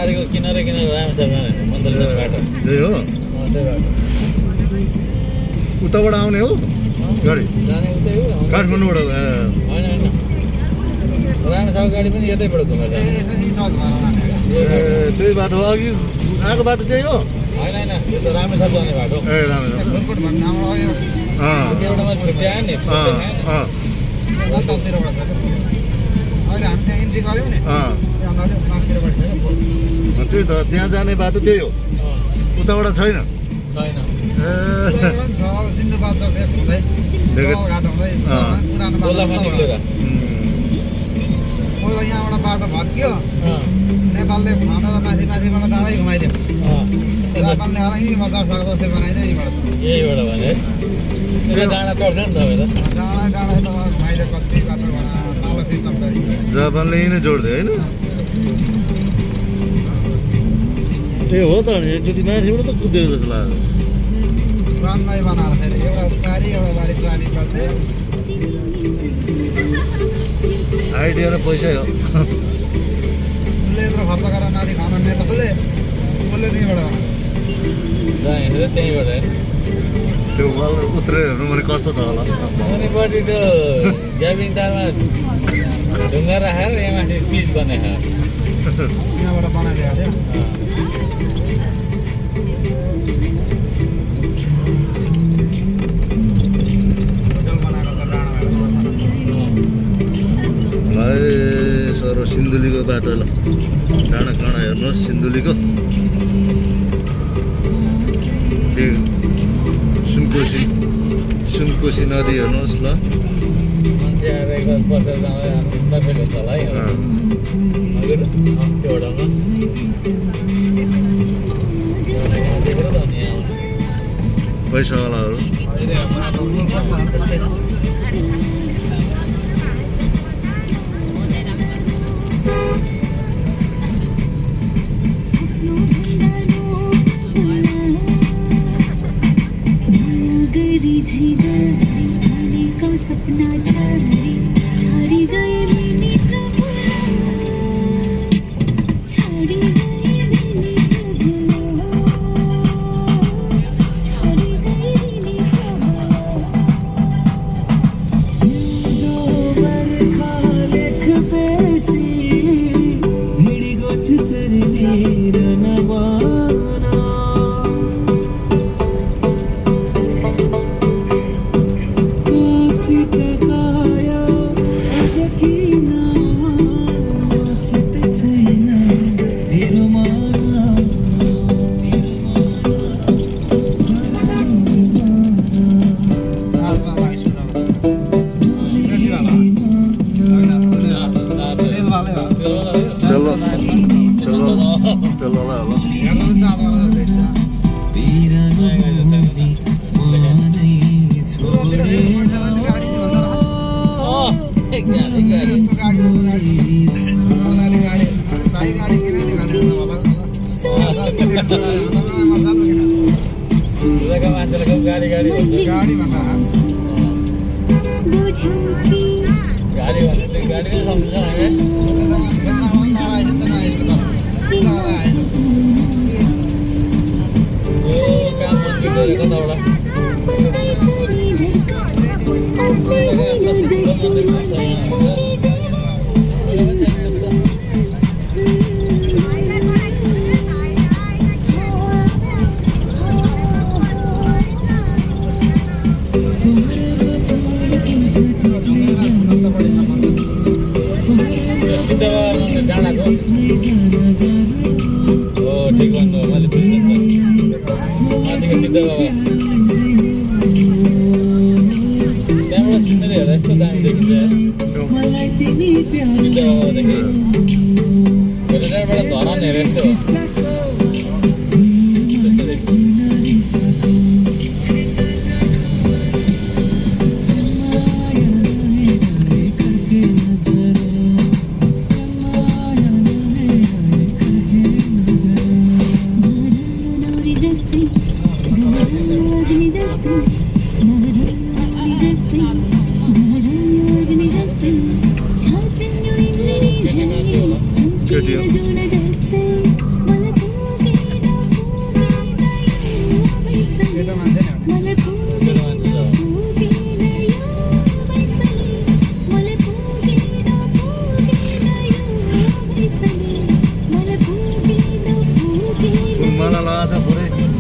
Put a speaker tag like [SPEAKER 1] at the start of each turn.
[SPEAKER 1] बारीको किनारे राम्रो छ मन्दिरको बाटो
[SPEAKER 2] त्यही हो
[SPEAKER 1] त्यही बाटो
[SPEAKER 2] उताबाट आउने हो गाडी
[SPEAKER 1] जाने उतै हो
[SPEAKER 2] काठमाडौँबाट
[SPEAKER 1] होइन राम्रो छ गाडी पनि यतैबाट घुमेर
[SPEAKER 2] त्यही बाटो अघि आएको बाटो त्यही हो
[SPEAKER 1] होइन यो त राम्रो छ जाने बाटो
[SPEAKER 2] ए राम्रो
[SPEAKER 1] त्यहाँबाट छुट्यायो नि
[SPEAKER 2] त्यही त त्यहाँ जाने बाटो त्यही हो उताबाट छैन
[SPEAKER 1] छैन
[SPEAKER 3] यहाँबाट बाटो भत्कियो नेपालले भनेर माथि माथिबाट डाँडै घुमाइदियो जापानले यहीँ बचाउ सक्छ जस्तै बनाइदियो यहीँबाट
[SPEAKER 1] यहीबाट भने डाँडा टर्छ नि तपाईँ त
[SPEAKER 3] डाँडा डाँडा त घुमाइदियो कच्ची बाटो तल सिस्टम
[SPEAKER 2] जापानले यहीँ नै जोड्दै होइन ए हो त एकचोटि माथिबाट त कुदेको जस्तो लाग्यो
[SPEAKER 3] रनमै बनाएर फेरि एउटा बारी ट्राफिक गर्दै
[SPEAKER 2] आइडिया र पैसै हो
[SPEAKER 3] उसले यत्रो खर्च गरेर माथि खान नेपालले उसले त्यहीँबाट
[SPEAKER 1] त्यहीँबाट
[SPEAKER 2] त्यो उत्रेर हेर्नु भने कस्तो छ होला
[SPEAKER 1] मुनिपट्टि त्यो ग्याबिङ तारमा ढुङ्गा राखेर यहाँ माथि पिच बनाएको
[SPEAKER 3] यहाँबाट बनाइदिएको थियो
[SPEAKER 2] सर सिन्धुलीको बाटो ल डाँडा काँडा हेर्नुहोस् सिन्धुलीको सुनकोशी नदी हेर्नुहोस् ल
[SPEAKER 1] मान्छे आएर बसेर जाँदा फेरि हुन्छ होला है हजुर त्यो होटलमा
[SPEAKER 2] पैसावालाहरू फुलमाला लगाएको छ पुरै